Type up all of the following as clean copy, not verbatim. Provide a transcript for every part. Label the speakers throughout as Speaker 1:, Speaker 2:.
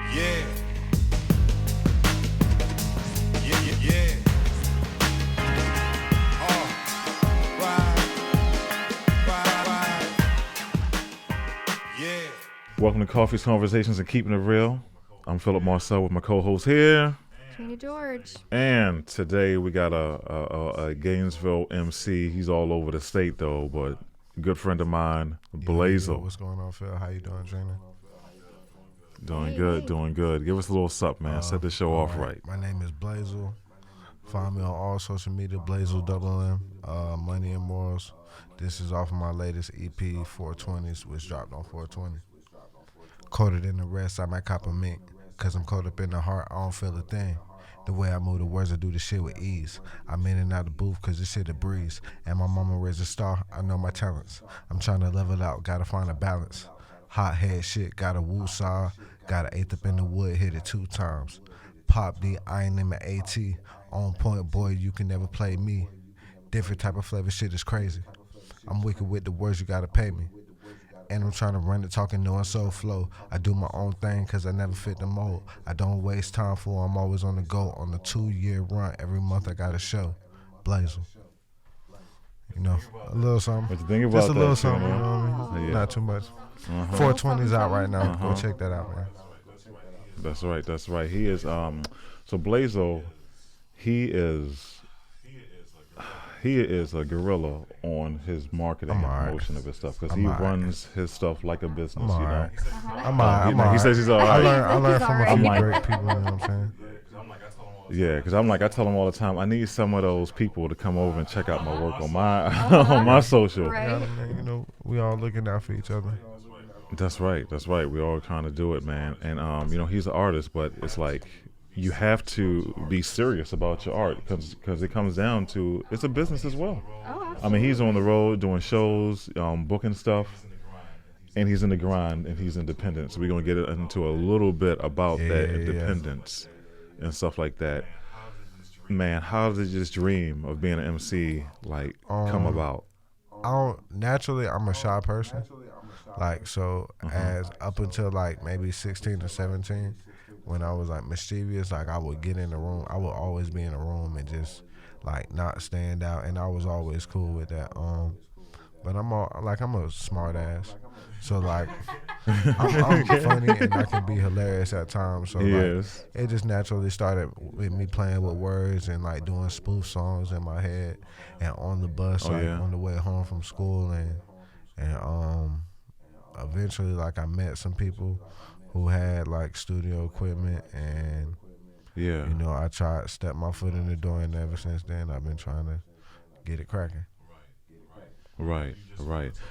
Speaker 1: Yeah. Yeah, yeah, yeah. Ride. Yeah.
Speaker 2: Welcome to Coffee's Conversations and Keeping It Real. I'm Philip Marcel with my co-host here.
Speaker 3: Trina George.
Speaker 2: And today we got a Gainesville MC. He's all over the state though, but a good friend of mine, Blazel.
Speaker 4: What's going on, Phil? How you doing, Trina?
Speaker 2: Doing good. Give us a little sup, man. Set the show off right.
Speaker 4: My name is Blazel. Find me on all social media, Blazel double M, Money and Morals. This is off of my latest EP, 420s, which dropped on 420. Coated in the rest, I might cop a mink. Cause I'm caught up in the heart, I don't feel a thing. The way I move the words, I do the shit with ease. I'm in and out the booth cause this shit a breeze. And my mama raised a star, I know my talents. I'm trying to level out, gotta find a balance. Hot head shit, got a woo saw, got an eighth up in the wood, hit it 2 times. Pop D, I ain't in my AT. On point, boy, you can never play me. Different type of flavor, shit is crazy. I'm wicked with the words, you gotta pay me. And I'm trying to run it, talking, knowing soul flow. I do my own thing, cause I never fit the mold. I don't waste time for, I'm always on the go. On the 2-year run, every month I got a show. Blazel. You know, a little something.
Speaker 2: What you think about
Speaker 4: Just a little
Speaker 2: that,
Speaker 4: something,
Speaker 2: man?
Speaker 4: you know what I mean?
Speaker 2: Yeah.
Speaker 4: Not too much. 420's out right now.
Speaker 2: Uh-huh.
Speaker 4: Go check that out, man.
Speaker 2: That's right. He is so Blazel, he is a gorilla on his marketing and
Speaker 4: alright.
Speaker 2: promotion of his stuff because
Speaker 4: I'm
Speaker 2: he
Speaker 4: alright.
Speaker 2: runs his stuff like a business,
Speaker 4: I'm
Speaker 2: you know.
Speaker 4: alright. I'm alright.
Speaker 2: He says he's all
Speaker 4: I
Speaker 2: right.
Speaker 4: learned from a
Speaker 2: I'm
Speaker 4: few
Speaker 2: like-
Speaker 4: great people, you know what I'm saying?
Speaker 2: Yeah, because I tell him all the time, I need some of those people to come over and check out my work on my on my social.
Speaker 3: Right.
Speaker 4: You know, we all looking out for each other.
Speaker 2: That's right. We all trying to do it, man. And he's an artist, but it's like you have to be serious about your art because it comes down to it's a business as well.
Speaker 3: Oh, absolutely.
Speaker 2: I mean, he's on the road doing shows, booking stuff, and he's in the grind and he's independent. So we're gonna get into a little bit about that independence and stuff like that. Man, how did this dream of being an MC come about?
Speaker 4: Naturally, I'm a shy person. As up until maybe 16 or 17, when I was mischievous, I would get in the room. I would always be in the room and just not stand out, and I was always cool with that. But I'm a smart ass, so I'm funny and I can be hilarious at times. So
Speaker 2: Yes.
Speaker 4: it just naturally started with me playing with words and doing spoof songs in my head and on the bus, on the way home from school, and eventually I met some people who had studio equipment, and I tried to step my foot in the door, and ever since then I've been trying to get it cracking.
Speaker 2: Right.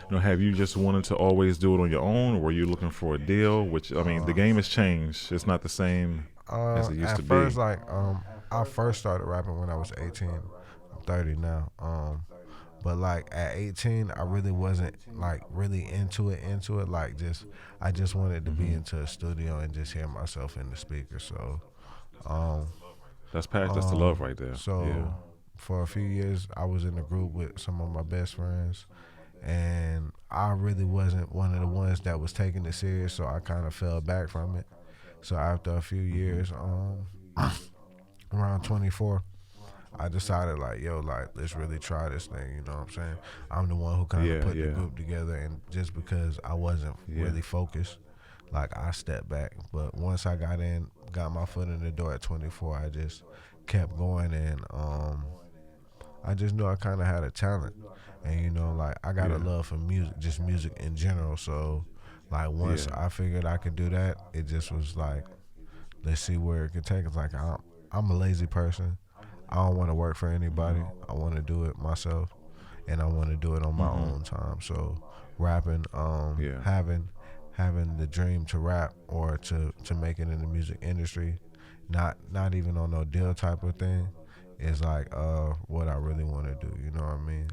Speaker 2: Have you just wanted to always do it on your own, or were you looking for a deal? Which the game has changed. It's not the same as it used to
Speaker 4: At first,
Speaker 2: be.
Speaker 4: I first started rapping when I was 18. I'm 30 now. But at 18, I really wasn't really into it. I just wanted to be into a studio and just hear myself in the speaker. So,
Speaker 2: That's the love right there.
Speaker 4: So, for a few years, I was in a group with some of my best friends, and I really wasn't one of the ones that was taking it serious. So I kind of fell back from it. So after a few years, around 24. I decided let's really try this thing, you know what I'm saying? I'm the one who kind of put the group together, and just because I wasn't really focused, I stepped back. But once I got my foot in the door at 24, I just kept going, and I just knew I kind of had a talent. And I got a love for music, just music in general. So once I figured I could do that, it just was let's see where it could take us. I'm a lazy person. I don't want to work for anybody. I want to do it myself, and I want to do it on my own time. So rapping, having the dream to rap or to make it in the music industry, not even on no deal type of thing, is what I really want to do. You know what I mean?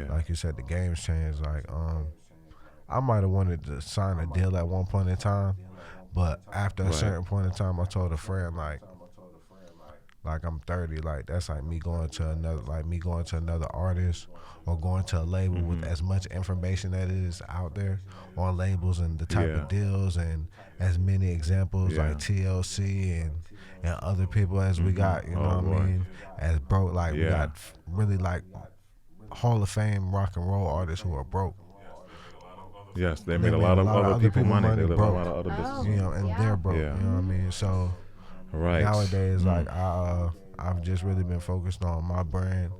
Speaker 4: Like you said, the game's changed. I might have wanted to sign a deal at one point in time, but after a certain point in time, I told a friend like I'm 30, like that's like me going to another artist or going to a label with as much information that is out there on labels and the type
Speaker 2: Yeah.
Speaker 4: of deals and as many examples
Speaker 2: Yeah.
Speaker 4: like TLC and other people as we got, you know
Speaker 2: Oh
Speaker 4: what I
Speaker 2: boy.
Speaker 4: mean? As broke, like we
Speaker 2: Yeah.
Speaker 4: got really like Hall of Fame rock and roll artists who are broke.
Speaker 2: Yes, they
Speaker 4: They
Speaker 2: made a
Speaker 4: made
Speaker 2: lot
Speaker 4: a
Speaker 2: of
Speaker 4: lot of
Speaker 2: other
Speaker 4: other
Speaker 2: people
Speaker 4: people
Speaker 2: money. They
Speaker 4: money
Speaker 2: did a
Speaker 4: broke.
Speaker 2: lot of other
Speaker 3: Oh,
Speaker 4: You
Speaker 2: businesses.
Speaker 4: know, and
Speaker 3: yeah.
Speaker 4: they're broke.
Speaker 2: Yeah.
Speaker 4: You know what I mean? So
Speaker 2: Right.
Speaker 4: nowadays, like I've just really been focused on my brand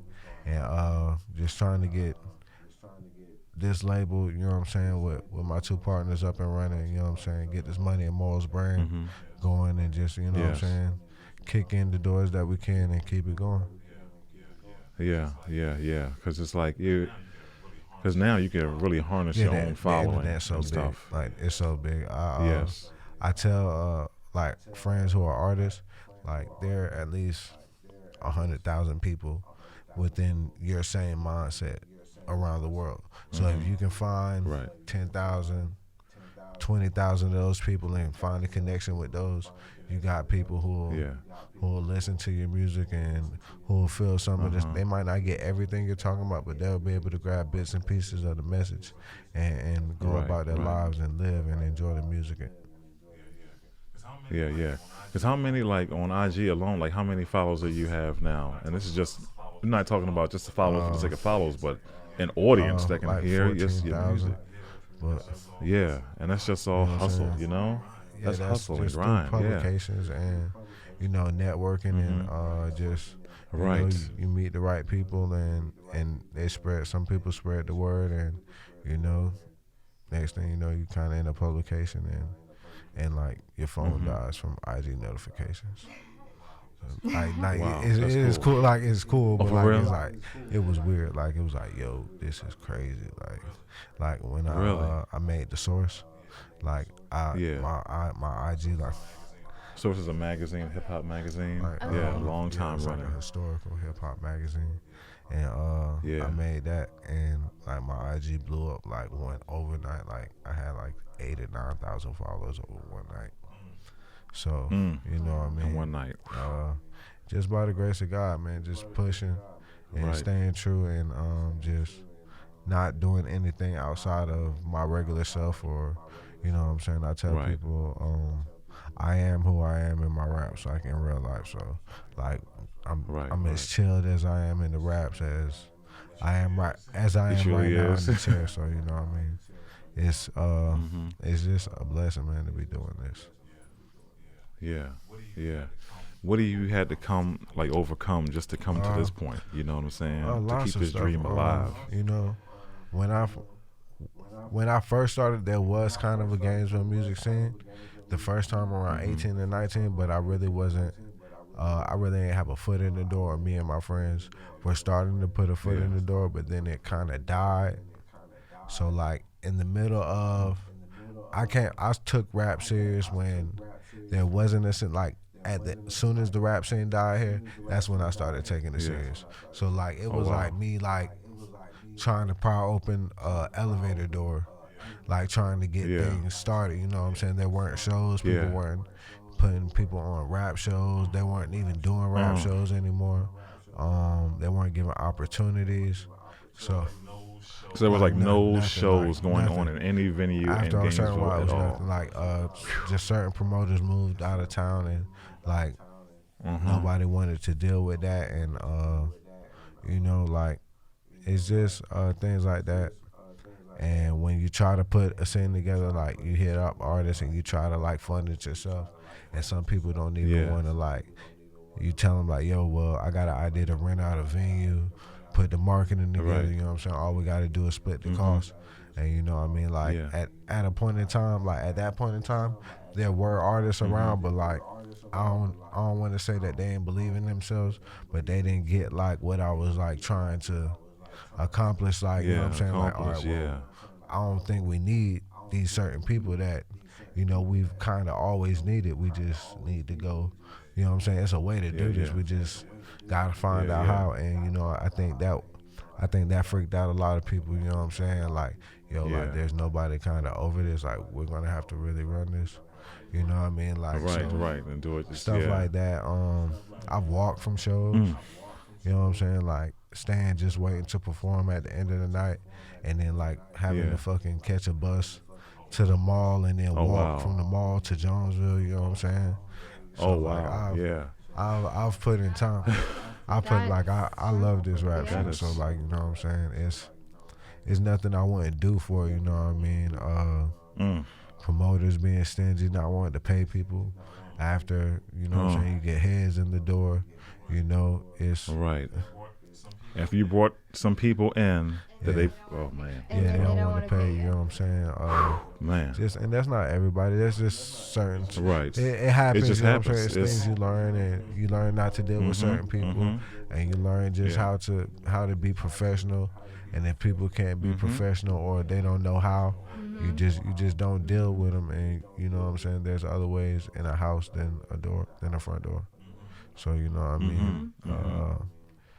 Speaker 4: and just trying to get this label, you know what I'm saying, with my two partners up and running, you know what I'm saying, get this Money and Morals brand going and just, you know what I'm
Speaker 2: Yes.
Speaker 4: saying, kick in the doors that we can and keep it going.
Speaker 2: Yeah. Yeah. Yeah. Because it's like you. Because now you can really harness
Speaker 4: Yeah,
Speaker 2: your
Speaker 4: that
Speaker 2: own
Speaker 4: the
Speaker 2: following
Speaker 4: internet's so
Speaker 2: and
Speaker 4: big.
Speaker 2: stuff.
Speaker 4: Like it's so big.
Speaker 2: Yes.
Speaker 4: I tell like friends who are artists, like there are at least 100,000 people within your same mindset around the world. So if you can find
Speaker 2: Right.
Speaker 4: 10,000, 20,000 of those people and find a connection with those, you got people
Speaker 2: Yeah.
Speaker 4: who will listen to your music and who will feel some of this. They might not get everything you're talking about, but they'll be able to grab bits and pieces of the message and go
Speaker 2: Right,
Speaker 4: about their
Speaker 2: right.
Speaker 4: lives and live and enjoy the music.
Speaker 2: Yeah. Yeah. Because how many, like on IG alone, like how many followers do you have now? And this is just, we're not talking about just the follow for the sake of follows, but an audience that can
Speaker 4: Like
Speaker 2: hear your
Speaker 4: 14,000.
Speaker 2: music.
Speaker 4: But
Speaker 2: Yeah. And that's just all
Speaker 4: know what I'm
Speaker 2: hustle,
Speaker 4: saying?
Speaker 2: you know?
Speaker 4: yeah,
Speaker 2: That's
Speaker 4: that's
Speaker 2: hustle and
Speaker 4: just through
Speaker 2: grind. Yeah.
Speaker 4: publications and networking and just
Speaker 2: Right.
Speaker 4: you meet the right people and they spread. Some people spread the word and you know next thing you know you kind of in a publication and like your phone dies from IG notifications. Like
Speaker 2: Wow,
Speaker 4: it
Speaker 2: that's
Speaker 4: is
Speaker 2: cool.
Speaker 4: cool. Like it's cool, but
Speaker 2: for
Speaker 4: like
Speaker 2: real?
Speaker 4: it's like it was weird. Like it was like, yo, this is crazy. Like when
Speaker 2: Really?
Speaker 4: I made the source, like
Speaker 2: Yeah.
Speaker 4: my IG like
Speaker 2: Source is a magazine, hip hop magazine.
Speaker 4: like
Speaker 2: Yeah, long
Speaker 4: yeah,
Speaker 2: time
Speaker 4: it's
Speaker 2: running.
Speaker 4: like a historical hip hop magazine, and
Speaker 2: Yeah.
Speaker 4: I made that, and like my IG blew up like one overnight. Like I had like 8 or 9 thousand followers over one night. So you know what I mean.
Speaker 2: In one night.
Speaker 4: Just by the grace of God, man, just pushing and
Speaker 2: Right.
Speaker 4: staying true and just not doing anything outside of my regular self or you know what I'm saying. I tell
Speaker 2: Right.
Speaker 4: people I am who I am in my raps like in real life. So like I'm
Speaker 2: Right,
Speaker 4: I'm
Speaker 2: right.
Speaker 4: as chilled as I am in the raps as I am right as I
Speaker 2: It
Speaker 4: am
Speaker 2: truly
Speaker 4: right now
Speaker 2: is.
Speaker 4: in the chair. So you know what I mean. It's just a blessing, man, to be doing this.
Speaker 2: Yeah. Yeah. What do you had to overcome just to come to this point? You know what I'm saying? To
Speaker 4: Lots
Speaker 2: keep
Speaker 4: of
Speaker 2: this
Speaker 4: stuff.
Speaker 2: dream alive.
Speaker 4: You know, when I first started, there was kind of a Gainesville music scene. The first time around 18 and 19, but I really wasn't. I really didn't have a foot in the door. Me and my friends were starting to put a foot in the door, but then it kind of died. So like in the middle of, I took rap serious when there wasn't a scene, like as soon as the rap scene died here, that's when I started taking it serious. So like it was
Speaker 2: wow.
Speaker 4: like me like trying to pry open a elevator door, like trying to get things started. You know what I'm saying? There weren't shows. People
Speaker 2: Yeah.
Speaker 4: weren't putting people on rap shows. They weren't even doing rap shows anymore. They weren't giving opportunities. So
Speaker 2: So there was like no
Speaker 4: nothing,
Speaker 2: shows
Speaker 4: like,
Speaker 2: going
Speaker 4: nothing.
Speaker 2: on in any venue in
Speaker 4: after a certain
Speaker 2: Gainesville
Speaker 4: while, it
Speaker 2: at
Speaker 4: was
Speaker 2: all.
Speaker 4: nothing. Like just certain promoters moved out of town, and like nobody wanted to deal with that, and you know, like it's just things like that. And when you try to put a scene together, like you hit up artists and you try to like fund it yourself, and some people don't even want to like. You tell them like, yo, well, I got an idea to rent out a venue, put the marketing together.
Speaker 2: Right.
Speaker 4: You know what I'm saying? All we got to do is split the cost. And you know what I mean? Like at a point in time, like at that point in time, there were artists around, but like I don't want to say that they didn't believe in themselves, but they didn't get like what I was like trying to accomplish. Like you know what I'm saying? Like all right, well, I don't think we need these certain people that you know we've kind of always needed. We just need to go. You know what I'm saying? It's a way to do this. We just gotta find out how. And you know, I think that freaked out a lot of people. You know what I'm saying? Like, yo, like there's nobody kind of over this. Like, we're gonna have to really run this. You know what I mean? Like
Speaker 2: Right,
Speaker 4: so
Speaker 2: right, and do it. Just,
Speaker 4: stuff
Speaker 2: yeah.
Speaker 4: like that. I've walked from shows. You know what I'm saying? Like staying just waiting to perform at the end of the night, and then like having
Speaker 2: Yeah.
Speaker 4: to fucking catch a bus to the mall and then
Speaker 2: Oh,
Speaker 4: walk
Speaker 2: wow.
Speaker 4: from the mall to Jonesville. You know what I'm saying? So
Speaker 2: Oh,
Speaker 4: like
Speaker 2: wow. Yeah.
Speaker 4: I've put in time. I love this rap
Speaker 2: That
Speaker 4: shit. So
Speaker 2: is-
Speaker 4: like you know what I'm saying? It's nothing I wouldn't do for it, you know what I mean?
Speaker 2: Mm.
Speaker 4: Promoters being stingy, not wanting to pay people after, you know what I'm saying, you get heads in the door, you know, it's
Speaker 2: Right. After you brought some people in that
Speaker 4: Yeah.
Speaker 2: oh man,
Speaker 4: yeah, they don't want to pay, you know what I'm saying?
Speaker 2: man,
Speaker 4: And that's not everybody. That's just certain.
Speaker 2: right.
Speaker 4: It happens.
Speaker 2: It just
Speaker 4: you know what I'm
Speaker 2: happens.
Speaker 4: saying? It's
Speaker 2: It's-
Speaker 4: things you learn, and you learn not to deal with certain people, and you learn just
Speaker 2: Yeah.
Speaker 4: how to be professional. And if people can't be professional or they don't know how, you just don't deal with them. And you know what I'm saying? There's other ways in a house than a front door. So you know what I mean?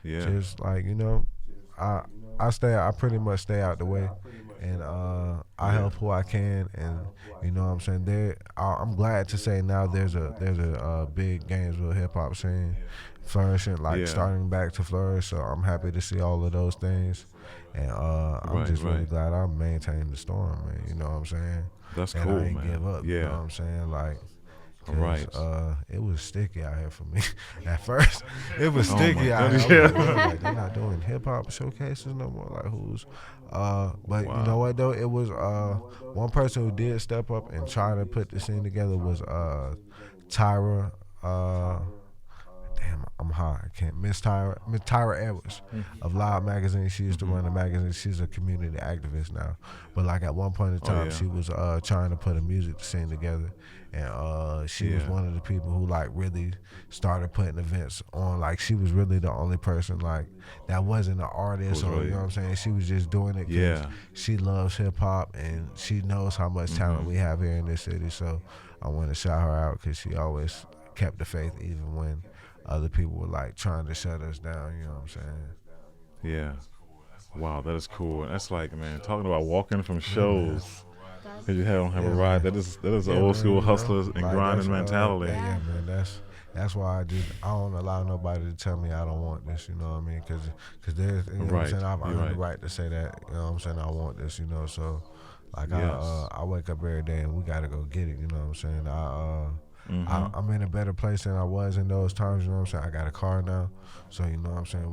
Speaker 2: Yeah.
Speaker 4: Just like you know, I I pretty much stay out the way, and I help who I can, and you know what I'm saying. I'm glad to say now there's a big Gainesville hip hop scene flourishing, like
Speaker 2: Yeah.
Speaker 4: starting back to flourish. So I'm happy to see all of those things, and I'm
Speaker 2: Right,
Speaker 4: just really
Speaker 2: right.
Speaker 4: glad I maintained the storm, man. You know what I'm saying?
Speaker 2: That's
Speaker 4: And
Speaker 2: cool,
Speaker 4: I ain't
Speaker 2: man.
Speaker 4: give up. You
Speaker 2: Yeah.
Speaker 4: know what I'm saying? Like. 'Cause,
Speaker 2: Right.
Speaker 4: It was sticky out here for me. At first, it was
Speaker 2: Oh
Speaker 4: sticky
Speaker 2: my
Speaker 4: out here.
Speaker 2: goodness,
Speaker 4: I was
Speaker 2: yeah.
Speaker 4: like, they're not doing hip hop showcases no more. Like who's? But you
Speaker 2: Wow.
Speaker 4: know what though? It was one person who did step up and try to put the scene together was Tyra. Damn, I'm high. I can't. Miss Tyra Edwards of Loud Magazine. She used to run the magazine. She's a community activist now. But like at one point in time,
Speaker 2: yeah.
Speaker 4: she was trying to put a music scene together, and she was
Speaker 2: Yeah.
Speaker 4: one of the people who like really started putting events on. Like she was really the only person like that wasn't an artist,
Speaker 2: Was
Speaker 4: or
Speaker 2: really-
Speaker 4: you know what I'm saying. She was just doing it because
Speaker 2: Yeah.
Speaker 4: she loves hip hop and she knows how much talent we have here in this city. So I want to shout her out because she always kept the faith even when other people were like trying to shut us down. You know what I'm saying?
Speaker 2: Yeah. Wow, that is cool. That's like, man, talking about walking from shows because you don't have a
Speaker 4: Yeah,
Speaker 2: ride.
Speaker 4: man.
Speaker 2: That is
Speaker 4: Yeah,
Speaker 2: old
Speaker 4: man,
Speaker 2: school
Speaker 4: you know,
Speaker 2: hustlers and
Speaker 4: like,
Speaker 2: grinding
Speaker 4: that's,
Speaker 2: mentality.
Speaker 4: yeah, man. That's why I don't allow nobody to tell me I don't want this. You know what I mean? Because there's you know what I'm
Speaker 2: Right.
Speaker 4: saying. I've
Speaker 2: You're
Speaker 4: earned the
Speaker 2: right.
Speaker 4: right to say that. You know what I'm saying? I want this. You know, so like
Speaker 2: Yes.
Speaker 4: I wake up every day and we gotta go get it. You know what I'm saying?
Speaker 2: Mm-hmm.
Speaker 4: I'm in a better place than I was in those times. You know what I'm saying? I got a car now, so you know what I'm saying.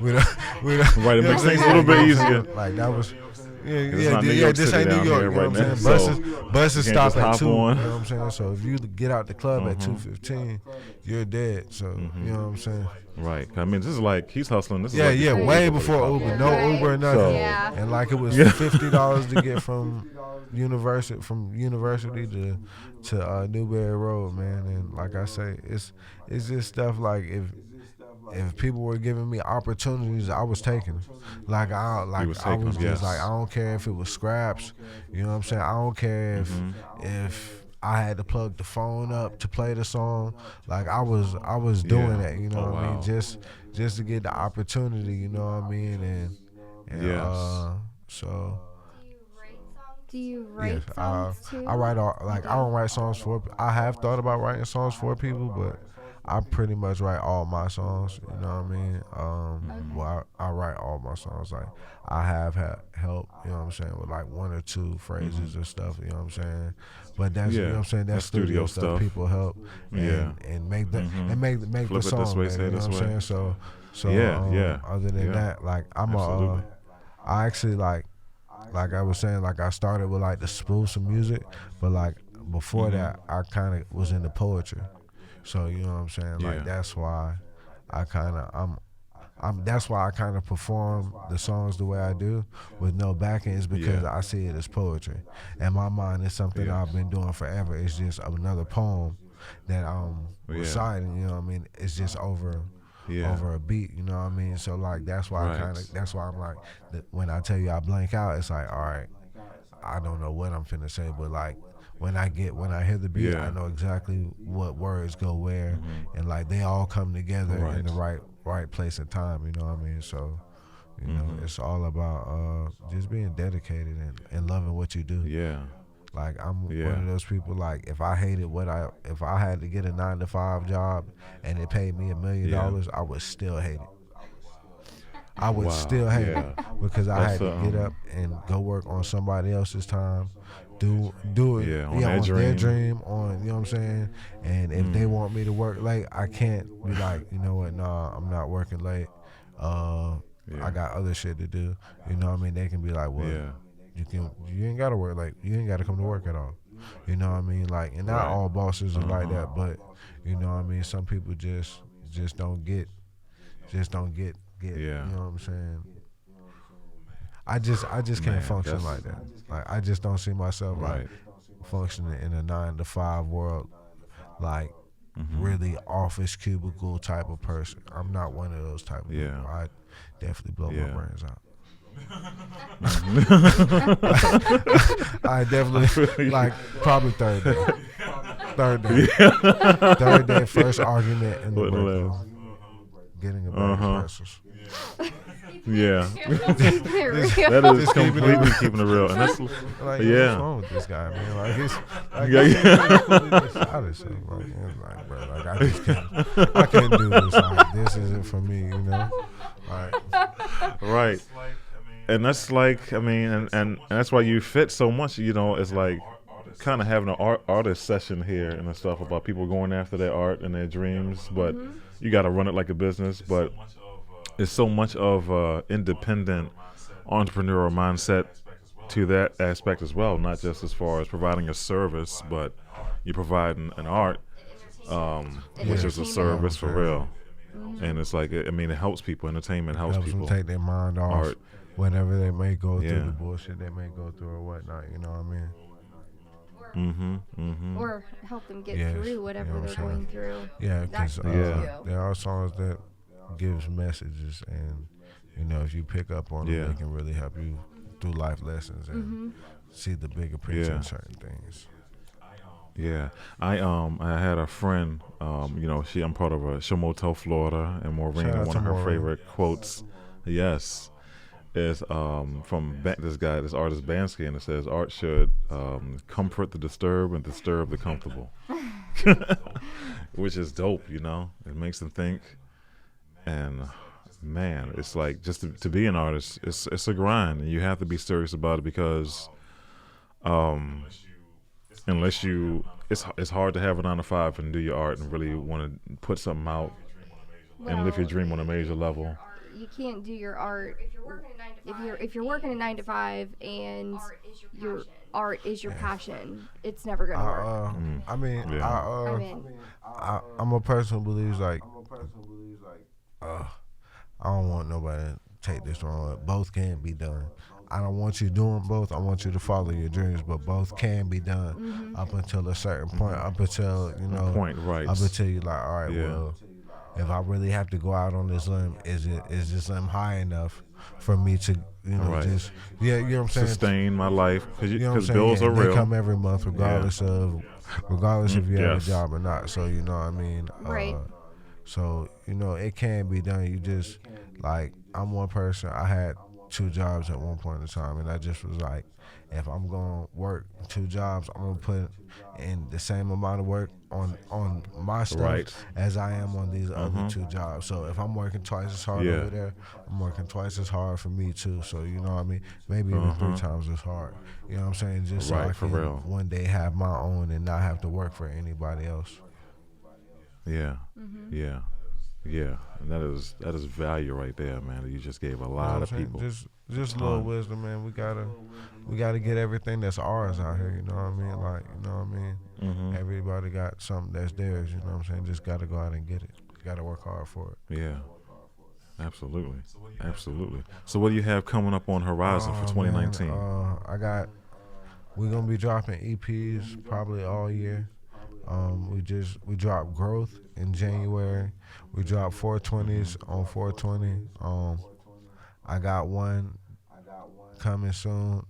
Speaker 4: We don't.
Speaker 2: Right, it
Speaker 4: you know
Speaker 2: makes
Speaker 4: what I'm
Speaker 2: things a
Speaker 4: saying?
Speaker 2: little bit
Speaker 4: You know what I'm
Speaker 2: easier.
Speaker 4: saying? Like that was.
Speaker 2: It's not New
Speaker 4: Yeah,
Speaker 2: York
Speaker 4: this
Speaker 2: City
Speaker 4: ain't New
Speaker 2: down
Speaker 4: York.
Speaker 2: here
Speaker 4: You know
Speaker 2: right
Speaker 4: what I'm
Speaker 2: now,
Speaker 4: saying?
Speaker 2: so
Speaker 4: Buses
Speaker 2: you can't
Speaker 4: stop
Speaker 2: just
Speaker 4: at
Speaker 2: hop
Speaker 4: 2.
Speaker 2: on.
Speaker 4: You know what I'm saying? So if you get out the club at 2:15, you're dead. So you know what I'm saying?
Speaker 2: Right. I mean, this is like he's hustling. This is
Speaker 4: Yeah,
Speaker 2: like
Speaker 4: yeah,
Speaker 2: before
Speaker 4: way
Speaker 2: Uber
Speaker 4: before
Speaker 2: really
Speaker 4: Uber.
Speaker 2: popped
Speaker 4: No
Speaker 2: up.
Speaker 3: Right.
Speaker 4: Uber or nothing.
Speaker 2: So-
Speaker 3: Yeah.
Speaker 4: And like it was
Speaker 2: Yeah.
Speaker 4: $50 to get from university to Newberry Road, man. And like I say, it's just stuff like if people were giving me opportunities, I was taking them. Like I
Speaker 2: was
Speaker 4: I
Speaker 2: taking
Speaker 4: was
Speaker 2: them,
Speaker 4: just
Speaker 2: yes.
Speaker 4: like I don't care if it was scraps. You know what I'm saying? I don't care if I had to plug the phone up to play the song. Like I was doing
Speaker 2: Yeah.
Speaker 4: that. You know
Speaker 2: Oh,
Speaker 4: what I mean?
Speaker 2: wow.
Speaker 4: Just to get the opportunity. You know what I mean? And
Speaker 2: Yes.
Speaker 4: so.
Speaker 3: Do you write
Speaker 4: Yes,
Speaker 3: songs too?
Speaker 4: I write all I don't write songs for. I have thought about writing songs for people, but I pretty much write all my songs. You know what I mean? Well, I write all my songs. Like I have had help. You know what I'm saying, with like one or two phrases or stuff. You know what I'm saying? But that's you
Speaker 2: Yeah,
Speaker 4: know what I'm saying. That's
Speaker 2: that's studio
Speaker 4: stuff.
Speaker 2: stuff.
Speaker 4: People help.
Speaker 2: Yeah.
Speaker 4: And make the and make
Speaker 2: Flip
Speaker 4: the
Speaker 2: it this
Speaker 4: song.
Speaker 2: way,
Speaker 4: better,
Speaker 2: say
Speaker 4: you know
Speaker 2: this
Speaker 4: what I'm
Speaker 2: way.
Speaker 4: saying? So
Speaker 2: Yeah.
Speaker 4: Other than
Speaker 2: Yeah.
Speaker 4: that, like I'm
Speaker 2: Absolutely.
Speaker 4: I actually like I was saying, like I started with like the spoof of music, but like before that, I kind of was into poetry. So you know what I'm saying?
Speaker 2: Yeah.
Speaker 4: Like that's why I kind of that's why I kind of perform the songs the way I do with no backing is because
Speaker 2: Yeah.
Speaker 4: I see it as poetry. And my mind is something
Speaker 2: Yeah.
Speaker 4: I've been doing forever. It's just another poem that I'm
Speaker 2: Yeah.
Speaker 4: reciting. You know what I mean? It's just over a beat, you know what I mean? So like that's why
Speaker 2: Right.
Speaker 4: that's why I'm like when I tell you I blank out, it's like all right, I don't know what I'm finna say, but like when I hear the beat,
Speaker 2: Yeah.
Speaker 4: I know exactly what words go where, and like they all come together in the right place and time. You know what I mean? So you know it's all about just being dedicated and loving what you do.
Speaker 2: Yeah.
Speaker 4: Like I'm one
Speaker 2: Yeah.
Speaker 4: of those people. Like if I had to get a 9 to 5 job and it paid me $1 million,
Speaker 2: Yeah.
Speaker 4: I would still hate it. I would
Speaker 2: Wow.
Speaker 4: still hate
Speaker 2: Yeah.
Speaker 4: it because I
Speaker 2: That's
Speaker 4: had to get up and go work on somebody else's time, do it,
Speaker 2: yeah, on
Speaker 4: yeah,
Speaker 2: that
Speaker 4: on their
Speaker 2: dream.
Speaker 4: dream, on, you know what I'm saying. And if they want me to work late, I can't be like, you know what, nah, I'm not working late. I
Speaker 2: Yeah.
Speaker 4: got other shit to do. You know what I mean? They can be like, well,
Speaker 2: Yeah.
Speaker 4: you ain't gotta work, like you ain't gotta come to work at all. You know what I mean? Like, and not
Speaker 2: Right.
Speaker 4: all bosses are like
Speaker 2: Uh-huh.
Speaker 4: that, but you know what I mean. Some people just don't get,
Speaker 2: Yeah.
Speaker 4: You know what I'm saying? I just can't
Speaker 2: Man,
Speaker 4: function
Speaker 2: that's
Speaker 4: like that. Like I just don't see myself like
Speaker 2: right.
Speaker 4: functioning in a 9 to 5 world, like
Speaker 2: Mm-hmm.
Speaker 4: really office cubicle type of person. I'm not one of those type of
Speaker 2: Yeah.
Speaker 4: people. I definitely blow my
Speaker 2: Yeah.
Speaker 4: brains out. I
Speaker 2: I feel
Speaker 4: definitely
Speaker 2: you.
Speaker 4: like probably third day. Third day.
Speaker 2: Yeah.
Speaker 4: Third day, first argument in the
Speaker 2: Wouldn't
Speaker 4: break
Speaker 2: last.
Speaker 4: room. Getting a bag
Speaker 2: Uh-huh.
Speaker 4: of pretzels.
Speaker 2: Yeah.
Speaker 3: Keeping it real.
Speaker 2: That is
Speaker 4: Just keeping it
Speaker 2: completely
Speaker 4: real.
Speaker 2: keeping it real. And that's
Speaker 4: Like,
Speaker 2: yeah.
Speaker 4: what's wrong with this guy, man? Like, it's like,
Speaker 2: Yeah, yeah.
Speaker 4: it's shot himself. Like, it's like, bro, like I can't do this. Like, this isn't for me, you know. Like,
Speaker 2: Right. And that's like, I mean, and that's why you fit so much, you know, it's like kind of having an artist session here and stuff about people going after their art and their dreams, but you got to run it like a business. But it's so much of independent entrepreneurial mindset to that aspect as well, not just as far as providing a service, but you providing an art, which is a service for real. And it's like, I mean, it helps people. Entertainment helps
Speaker 4: helps them
Speaker 2: people.
Speaker 4: take their mind off
Speaker 2: Art.
Speaker 4: whatever they may go
Speaker 2: Yeah.
Speaker 4: through, the bullshit they may go through or whatnot. You know what I mean?
Speaker 2: Mm-hmm. Mm-hmm.
Speaker 3: Or help them get
Speaker 4: Yes,
Speaker 3: through
Speaker 4: you
Speaker 3: whatever
Speaker 4: know what
Speaker 3: they're
Speaker 4: I'm
Speaker 3: going through.
Speaker 4: Yeah,
Speaker 3: That
Speaker 4: because
Speaker 3: can
Speaker 2: Yeah.
Speaker 3: too.
Speaker 4: there are songs that gives messages, and you know, if you pick up on them,
Speaker 2: Yeah.
Speaker 4: they can really help you through life lessons and see the bigger picture
Speaker 2: Yeah.
Speaker 4: in certain things.
Speaker 2: Yeah, I had a friend, you know, I'm part of a Shomoto, Florida, and Maureen,
Speaker 4: Shout out
Speaker 2: and one
Speaker 4: to
Speaker 2: of her
Speaker 4: Maureen.
Speaker 2: favorite quotes, yes, is from this artist Bansky, and it says, "Art should comfort the disturbed and disturb the comfortable," which is dope, you know. It makes them think, and man, it's like just to be an artist, it's a grind, and you have to be serious about it because, unless you, it's hard to have a 9 to 5 and do your art and really want to put something out and live your dream on a major level.
Speaker 3: You can't do your art if you're working a 9 to 5 and your art is your passion. It's never gonna work.
Speaker 4: I mean,
Speaker 2: Yeah.
Speaker 3: I mean,
Speaker 4: I'm a person who believes like, I don't want nobody to take this wrong. Both can be done. I don't want you doing both. I want you to follow your dreams, but both can be done up until a certain point. Up until, you know,
Speaker 2: Point, right.
Speaker 4: up until you like, all right,
Speaker 2: Yeah.
Speaker 4: well, if I really have to go out on this limb, is this limb high enough for me to, you know,
Speaker 2: Right.
Speaker 4: just, yeah, you know what I'm saying?
Speaker 2: Sustain my life because
Speaker 4: You know what I'm saying?
Speaker 2: bills
Speaker 4: Yeah,
Speaker 2: are
Speaker 4: they
Speaker 2: real.
Speaker 4: come every month, regardless if you have a
Speaker 2: Yes.
Speaker 4: job or not. So you know what I mean.
Speaker 3: Right.
Speaker 4: So you know it can be done. You just like, I'm one person. I had 2 jobs at one point in time, and I just was like, if I'm gonna work 2 jobs, I'm gonna put in the same amount of work on my stuff
Speaker 2: Right.
Speaker 4: as I am on these other 2 jobs. So if I'm working twice as hard
Speaker 2: Yeah.
Speaker 4: over there, I'm working twice as hard for me too. So you know what I mean? Maybe even 3 times as hard. You know what I'm saying? Just so I
Speaker 2: Right, for
Speaker 4: can
Speaker 2: real.
Speaker 4: one day have my own and not have to work for anybody else.
Speaker 2: Yeah, yeah, yeah. And that is value right there, man. You just gave a lot of people.
Speaker 4: Just a little wisdom, man. We gotta get everything that's ours out here. You know what I mean? Like, you know what I mean?
Speaker 2: Mm-hmm.
Speaker 4: Everybody got something that's theirs. You know what I'm saying? Just gotta go out and get it. Gotta work hard for it.
Speaker 2: Yeah, absolutely, absolutely. So what do you have coming up on horizon for 2019?
Speaker 4: Man, we're gonna be dropping EPs probably all year. We dropped Growth in January. We dropped 420s on 420. I got one coming soon.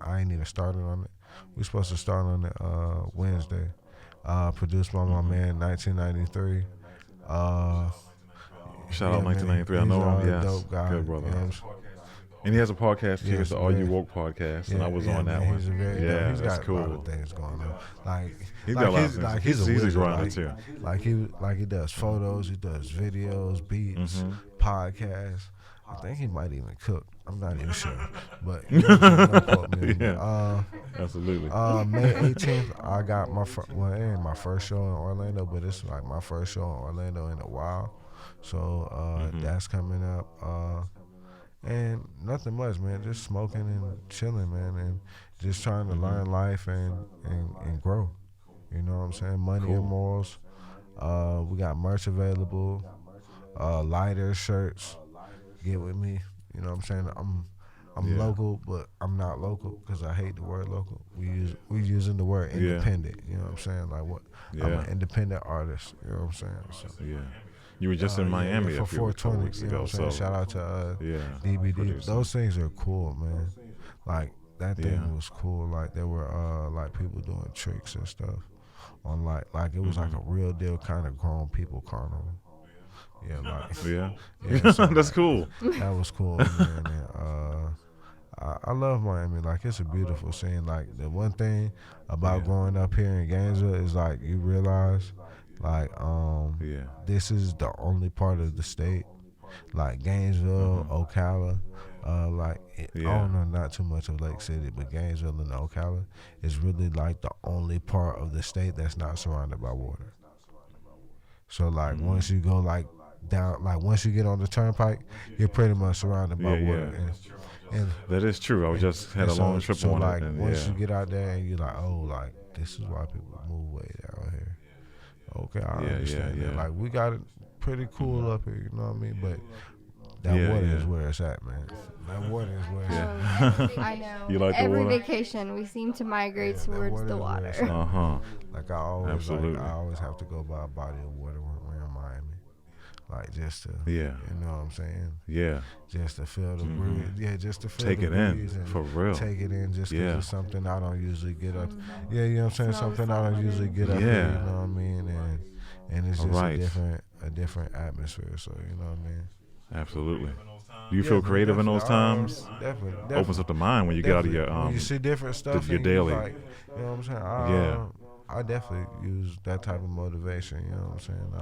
Speaker 4: I ain't even started on it. We're supposed to start on it Wednesday. Produced by my man 1993.
Speaker 2: Shout out
Speaker 4: man,
Speaker 2: 1993. I
Speaker 4: he's
Speaker 2: know him.
Speaker 4: a
Speaker 2: Yes,
Speaker 4: dope guy.
Speaker 2: good brother.
Speaker 4: You know
Speaker 2: And he has a podcast too.
Speaker 4: Yes,
Speaker 2: It's the All You
Speaker 4: man.
Speaker 2: Woke podcast, and I was on that
Speaker 4: man,
Speaker 2: one.
Speaker 4: He's a very
Speaker 2: Yeah,
Speaker 4: he's
Speaker 2: that's
Speaker 4: got a lot
Speaker 2: cool.
Speaker 4: of things going on. Like
Speaker 2: He's got a lot of things.
Speaker 4: like
Speaker 2: He's a
Speaker 4: wizard,
Speaker 2: grinder
Speaker 4: like,
Speaker 2: too.
Speaker 4: Like he does photos, he does videos, beats, podcasts. I think he might even cook. I'm not even sure, but don't quote me.
Speaker 2: Yeah. Absolutely.
Speaker 4: May 18th, I got my it ain't my first show in Orlando, but it's like my first show in Orlando in a while. So that's coming up. And nothing much, man. Just smoking and chilling, man, and just trying to learn life and grow. You know what I'm saying? Money and morals. We got merch available. Lighters, shirts. Get with me. You know what I'm saying? I'm local, but I'm not local because I hate the word local. We using the word independent. You know what I'm saying? Like what? I'm an independent artist. You know what I'm saying? So,
Speaker 2: Yeah. You were just in Miami
Speaker 4: for
Speaker 2: a couple
Speaker 4: 420
Speaker 2: weeks
Speaker 4: you know
Speaker 2: ago.
Speaker 4: what I'm saying?
Speaker 2: So
Speaker 4: Shout out to DBD.
Speaker 2: producer.
Speaker 4: Those things are cool, man. Like that thing
Speaker 2: Yeah.
Speaker 4: was cool. Like there were like people doing tricks and stuff on like it was like a real deal kind of grown people carnival. Yeah, like
Speaker 2: Yeah.
Speaker 4: so,
Speaker 2: That's
Speaker 4: like,
Speaker 2: cool.
Speaker 4: That was cool, man. And, I love Miami. Like it's a beautiful scene. Like the one thing about growing up here in Gainesville is like you realize, like this is the only part of the state, like Gainesville, Ocala. I don't know not too much of Lake City, but Gainesville and Ocala is really like the only part of the state that's not surrounded by water. So like once you go like down, like once you get on the turnpike, you're pretty much surrounded by water. And
Speaker 2: that is true. I just had a long trip
Speaker 4: so
Speaker 2: on
Speaker 4: like
Speaker 2: it. And
Speaker 4: once you get out there and you're like, oh, like this is why people move way down here. Okay, I understand that. Like we got it pretty cool up here, you know what I mean? But that water is where it's at, man. That water is where it's at.
Speaker 3: I know.
Speaker 2: You like the
Speaker 3: Every
Speaker 2: water?
Speaker 3: vacation, we seem to migrate towards
Speaker 4: water
Speaker 3: the
Speaker 4: is where
Speaker 3: water.
Speaker 4: it's at. Like I always have to go by a body of water when we're in Miami. Like just to, you know what I'm saying?
Speaker 2: Yeah.
Speaker 4: Just to feel the breeze. Yeah, just to feel
Speaker 2: Take
Speaker 4: the
Speaker 2: it in,
Speaker 4: breeze and
Speaker 2: for real.
Speaker 4: Take it in just because it's something I don't usually get up.
Speaker 3: Mm-hmm.
Speaker 4: Yeah, you know what I'm saying? Something I don't usually get up here, you know what I mean? And it's just a different atmosphere, so you know what I mean?
Speaker 2: Absolutely. Do you feel creative in those times?
Speaker 4: Definitely.
Speaker 2: Opens up the mind when you get out of your
Speaker 4: when you see different stuff,
Speaker 2: your
Speaker 4: and
Speaker 2: daily.
Speaker 4: you like, you know what I'm saying? I definitely use that type of motivation. You know what I'm saying?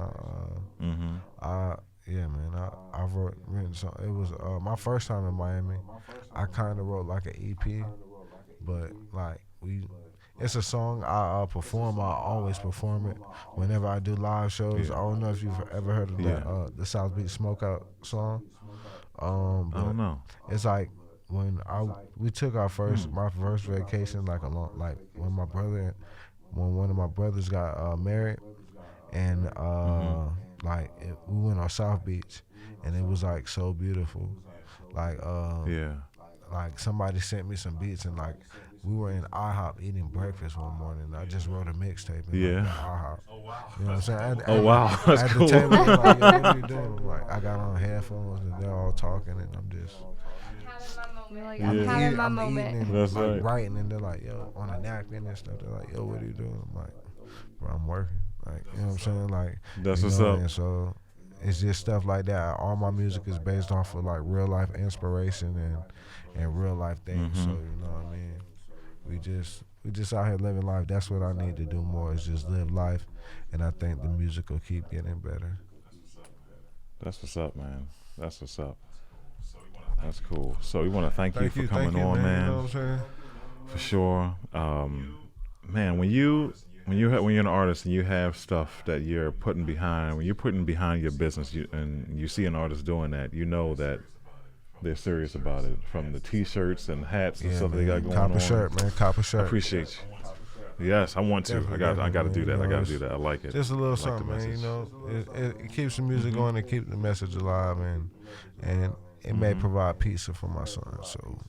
Speaker 4: I've written some. It was my first time in Miami. I kind of wrote like an EP, but like it's a song I perform. I always perform it whenever I do live shows. I don't know if you've ever heard of that the South Beach Smokeout song.
Speaker 2: I don't know.
Speaker 4: It's like when we took our my first vacation like when one of my brothers got married, and we went on South Beach, and it was like so beautiful. Like somebody sent me some beats, and like we were in IHOP eating breakfast one morning. I just wrote a mixtape in IHOP. You know what I'm saying?
Speaker 2: That's
Speaker 4: at
Speaker 2: cool.
Speaker 4: the table, I'm like, yo, what are you doing? I'm like, I got on headphones, and they're all talking, and I'm just
Speaker 3: You're like, I'm having my moment.
Speaker 4: eating and
Speaker 2: That's
Speaker 4: like,
Speaker 2: right.
Speaker 4: writing, and they're like, yo, on a napkin and stuff. They're like, yo, what are you doing? I'm like, bro, I'm working. Like, you know what I'm saying? Like,
Speaker 2: That's
Speaker 4: you
Speaker 2: what's
Speaker 4: know,
Speaker 2: up.
Speaker 4: And so it's just stuff like that. All my music is based off of like real life inspiration and real life things. So you know what I mean? We just out here living life. That's what I need to do more is just live life, and I think the music will keep getting better.
Speaker 2: That's what's up, man. That's what's up. That's cool. So we want to thank you for coming on, man.
Speaker 4: You know what I'm saying?
Speaker 2: For sure. Man, when you're an artist and you have stuff that you're putting behind, when you're putting behind your business, and you see an artist doing that, you know that they're serious about it. From the T-shirts and hats and stuff they got going on.
Speaker 4: Copper shirt, man. Copper shirt.
Speaker 2: I appreciate you. Yes, I want to. I got to do that. I got to do that. I like it.
Speaker 4: Just a little
Speaker 2: I like
Speaker 4: something,
Speaker 2: the
Speaker 4: man. You
Speaker 2: message.
Speaker 4: know, it keeps the music going and keep the message alive, and it may provide pizza for my son. So,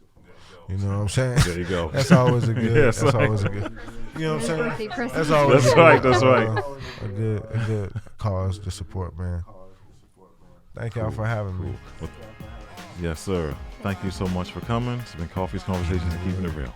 Speaker 4: you know what I'm saying?
Speaker 2: There you go.
Speaker 4: That's always a good.
Speaker 2: Yes,
Speaker 4: that's
Speaker 2: right.
Speaker 4: always a good. You know what I'm saying?
Speaker 3: Birthday present.
Speaker 4: That's always
Speaker 2: That's
Speaker 4: a good,
Speaker 2: right. That's right.
Speaker 4: A good cause to support, man. Thank y'all for having me.
Speaker 2: Yes, sir. Thank you so much for coming. It's been Coffee's Conversations and Keeping It Real.